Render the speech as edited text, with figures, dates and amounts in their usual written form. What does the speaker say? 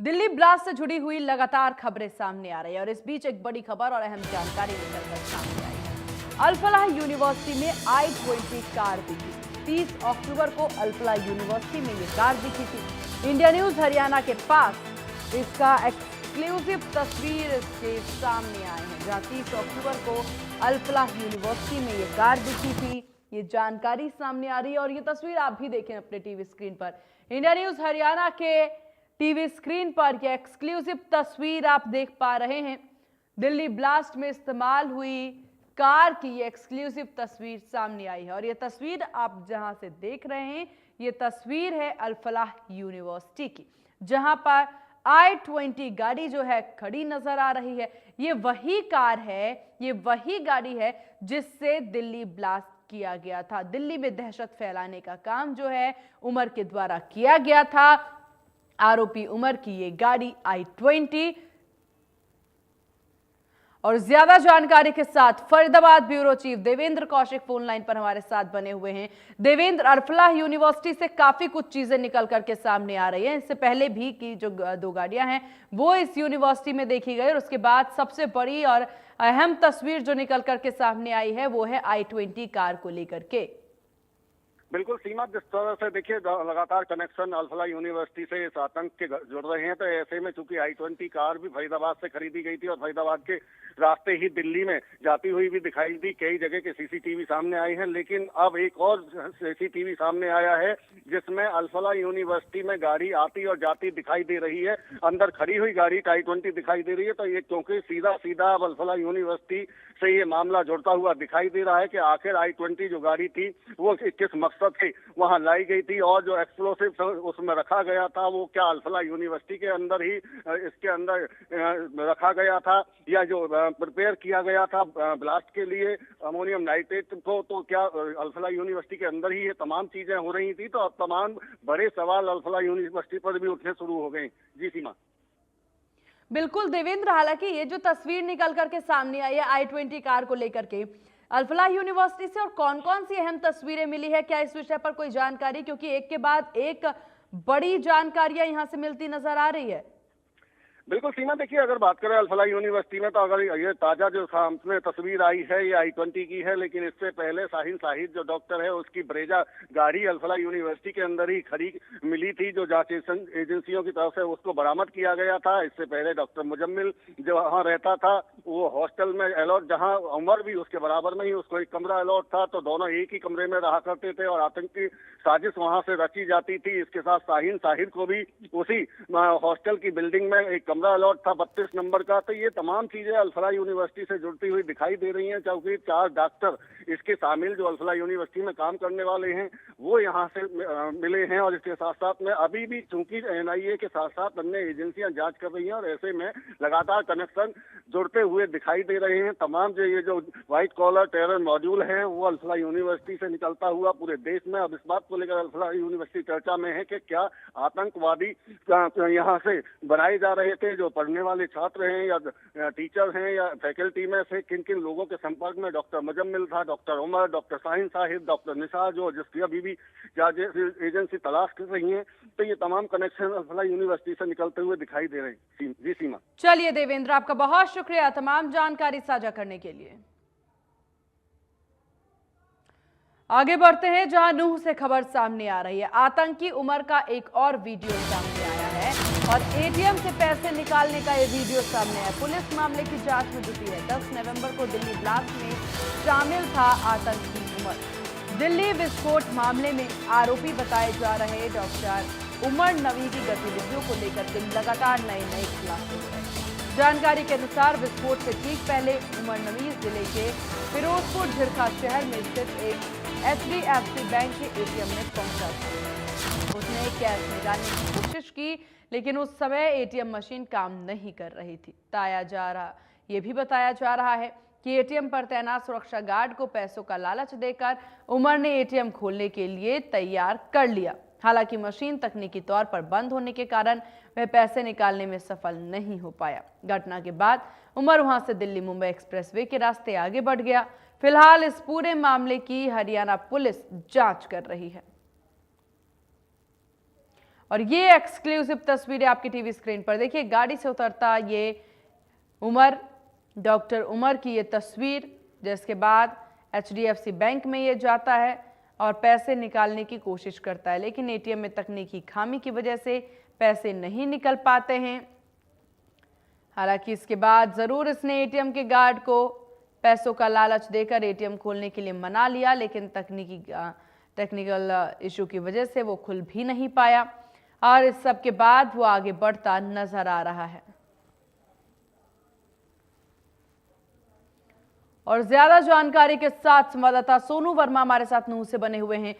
Delhi blast से जुड़ी हुई लगातार खबरें सामने आ रही है और इस बीच एक बड़ी खबर और अहम जानकारी निकलकर सामने आई है। अल-फलाह यूनिवर्सिटी में i20 कार दिखी। 30 अक्टूबर को अल-फलाह यूनिवर्सिटी में ये कार दिखी थी। इंडिया न्यूज हरियाणा के पास इसका एक्सक्लूसिव तस्वीर इसके सामने आए हैं, जहां 30 अक्टूबर को अल-फलाह यूनिवर्सिटी में ये कार दिखी थी। ये जानकारी सामने आ रही है और ये तस्वीर आप भी देखें अपने टीवी स्क्रीन पर। इंडिया न्यूज हरियाणा के टीवी स्क्रीन पर यह एक्सक्लूसिव तस्वीर आप देख पा रहे हैं। दिल्ली ब्लास्ट में इस्तेमाल हुई कार की ये एक्सक्लूसिव तस्वीर सामने आई है और ये तस्वीर आप जहां से देख रहे हैं, ये तस्वीर है अल-फलाह यूनिवर्सिटी की, जहां पर i20 गाड़ी जो है खड़ी नजर आ रही है। ये वही कार है, ये वही गाड़ी है जिससे दिल्ली ब्लास्ट किया गया था। दिल्ली में दहशत फैलाने का काम जो है उमर के द्वारा किया गया था। आरोपी उमर की ये गाड़ी i20। और ज्यादा जानकारी के साथ Faridabad bureau chief Devendra Kaushik phone line पर हमारे साथ बने हुए हैं। देवेंद्र, अल-फलाह यूनिवर्सिटी से काफी कुछ चीजें निकल करके सामने आ रही हैं। इससे पहले भी की जो 2 गाड़ियां हैं वो इस यूनिवर्सिटी में देखी गई और उसके बाद सबसे बड़ी और अहम तस्वीर जो निकल करके सामने आई है वो है i20 कार को लेकर के। बिल्कुल सीमा, जिस तरह से देखिए लगातार कनेक्शन अल-फलाह यूनिवर्सिटी से इस आतंक के जुड़ रहे हैं, तो ऐसे में चूंकि i20 कार भी फरीदाबाद से खरीदी गई थी और फरीदाबाद के रास्ते ही दिल्ली में जाती हुई भी दिखाई दी। कई जगह के सीसीटीवी सामने आए हैं, लेकिन अब एक और सीसीटीवी सामने आया है जिसमें अल-फलाह यूनिवर्सिटी में गाड़ी आती और जाती दिखाई दे रही है। अंदर खड़ी हुई गाड़ी i20 दिखाई दे रही है। तो ये क्योंकि सीधा सीधा अब अल-फलाह यूनिवर्सिटी से ये मामला जुड़ता हुआ दिखाई दे रहा है कि आखिर i20 जो गाड़ी थी वो किस मकसद से वहां लाई गई थी और जो एक्सप्लोसिव उसमें रखा गया था वो क्या अल-फलाह यूनिवर्सिटी के अंदर ही इसके अंदर रखा गया था या जो प्रिपेयर किया गया था ब्लास्ट के लिए अमोनियम नाइट्रेट को, तो क्या अल-फलाह यूनिवर्सिटी के अंदर ही ये तमाम चीजें हो रही थी। तो अब तमाम बड़े सवाल अल-फलाह यूनिवर्सिटी पर भी उठने शुरू हो गए। जी सीमा। बिल्कुल देवेंद्र, हालांकि ये जो तस्वीर निकल करके सामने आई है i20 कार को लेकर के अल-फलाह यूनिवर्सिटी से, और कौन कौन सी अहम तस्वीरें मिली है, क्या इस विषय पर कोई जानकारी? क्योंकि एक के बाद एक बड़ी जानकारियां यहां से मिलती नजर आ रही है। बिल्कुल सीमा, देखिए अगर बात करें अल-फलाह यूनिवर्सिटी में, तो अगर ये ताजा जो सामने तस्वीर आई है ये i20 की है, लेकिन इससे पहले शाहीन शाहिद जो डॉक्टर है उसकी ब्रेजा गाड़ी अल-फलाह यूनिवर्सिटी के अंदर ही खड़ी मिली थी, जो जांच एजेंसियों की तरफ से उसको बरामद किया गया था। इससे पहले डॉक्टर मुजम्मिल जो वहाँ रहता था वो हॉस्टल में अलॉट, जहाँ उमर भी उसके बराबर में ही उसको एक कमरा अलॉट था, तो दोनों एक ही कमरे में रहा करते थे और आतंकी साजिश वहां से रची जाती थी। इसके साथ शाहीन शाहिद को भी उसी हॉस्टल की बिल्डिंग में एक कमरा अलॉट था 32 नंबर का। तो ये तमाम चीजें अल-फलाह यूनिवर्सिटी से जुड़ती हुई दिखाई दे रही हैं, क्योंकि 4 डॉक्टर इसके शामिल जो अल-फलाह यूनिवर्सिटी में काम करने वाले हैं वो यहाँ से मिले हैं। और इसके साथ साथ में अभी भी चूंकि NIA के साथ साथ अन्य एजेंसियां जांच कर रही हैं और ऐसे में लगातार कनेक्शन जुड़ते हुए दिखाई दे रहे हैं। तमाम जो ये जो व्हाइट कॉलर टेरर मॉड्यूल है वो अल-फलाह यूनिवर्सिटी से निकलता हुआ पूरे देश में। अब इस बात को लेकर अल-फलाह यूनिवर्सिटी चर्चा में है कि क्या आतंकवादी यहाँ से बनाए जा रहे थे, जो पढ़ने वाले छात्र हैं या टीचर हैं या फैकल्टी में से किन किन लोगों के संपर्क में डॉक्टर मुजम्मिल था, doctor Umar, doctor Shaheen Sahib, doctor Nisha, जो जिसकी अभी भी एजेंसी तलाश कर रही है। तो ये तमाम कनेक्शन अल-फलाह यूनिवर्सिटी से निकलते हुए दिखाई दे रहे हैं। जी सीमा। चलिए देवेंद्र, आपका बहुत शुक्रिया तमाम जानकारी साझा करने के लिए। आगे बढ़ते हैं जहां नूह से खबर सामने आ रही है। आतंकी उमर का एक और वीडियो सामने आया है और ATM से पैसे निकालने का ये वीडियो सामने आया। पुलिस मामले की जांच में जुटी है। 10 नवंबर को दिल्ली ब्लास्ट में शामिल था आतंकी उमर। दिल्ली विस्फोट मामले में आरोपी बताए जा रहे डॉक्टर उमर नवी की गतिविधियों को लेकर के लगातार नए खुलासे हो रहे हैं। जानकारी के अनुसार विस्फोट से ठीक पहले उमर नवी जिले के फिरोजपुर झिरखा शहर में स्थित एक HDFC बैंक के ATM में पहुंचा था। उसने कैश निकालने की कोशिश की, लेकिन उस समय ATM मशीन काम नहीं कर रही थी। ये भी बताया जा रहा है कि ATM पर तैनात सुरक्षा गार्ड को पैसों का लालच देकर उमर ने ATM खोलने के लिए तैयार कर लिया। हालांकि मशीन तकनीकी तौर पर बंद होने के कारण वह पैसे निकालने में सफल नहीं हो पाया। घटना के बाद उमर वहां से दिल्ली मुंबई एक्सप्रेसवे के रास्ते आगे बढ़ गया। फिलहाल इस पूरे मामले की हरियाणा पुलिस जांच कर रही है। और ये एक्सक्लूसिव तस्वीरें आपकी टीवी स्क्रीन पर देखिए। गाड़ी से उतरता ये डॉक्टर उमर की ये तस्वीर, जिसके बाद HDFC बैंक में ये जाता है और पैसे निकालने की कोशिश करता है, लेकिन एटीएम में तकनीकी खामी की वजह से पैसे नहीं निकल पाते हैं। हालांकि इसके बाद जरूर इसने एटीएम के गार्ड को पैसों का लालच देकर एटीएम खोलने के लिए मना लिया, लेकिन टेक्निकल इशू की वजह से वो खुल भी नहीं पाया और इस सब के बाद वो आगे बढ़ता नजर आ रहा है। और ज्यादा जानकारी के साथ संवाददाता सोनू वर्मा हमारे साथ नूह से बने हुए हैं।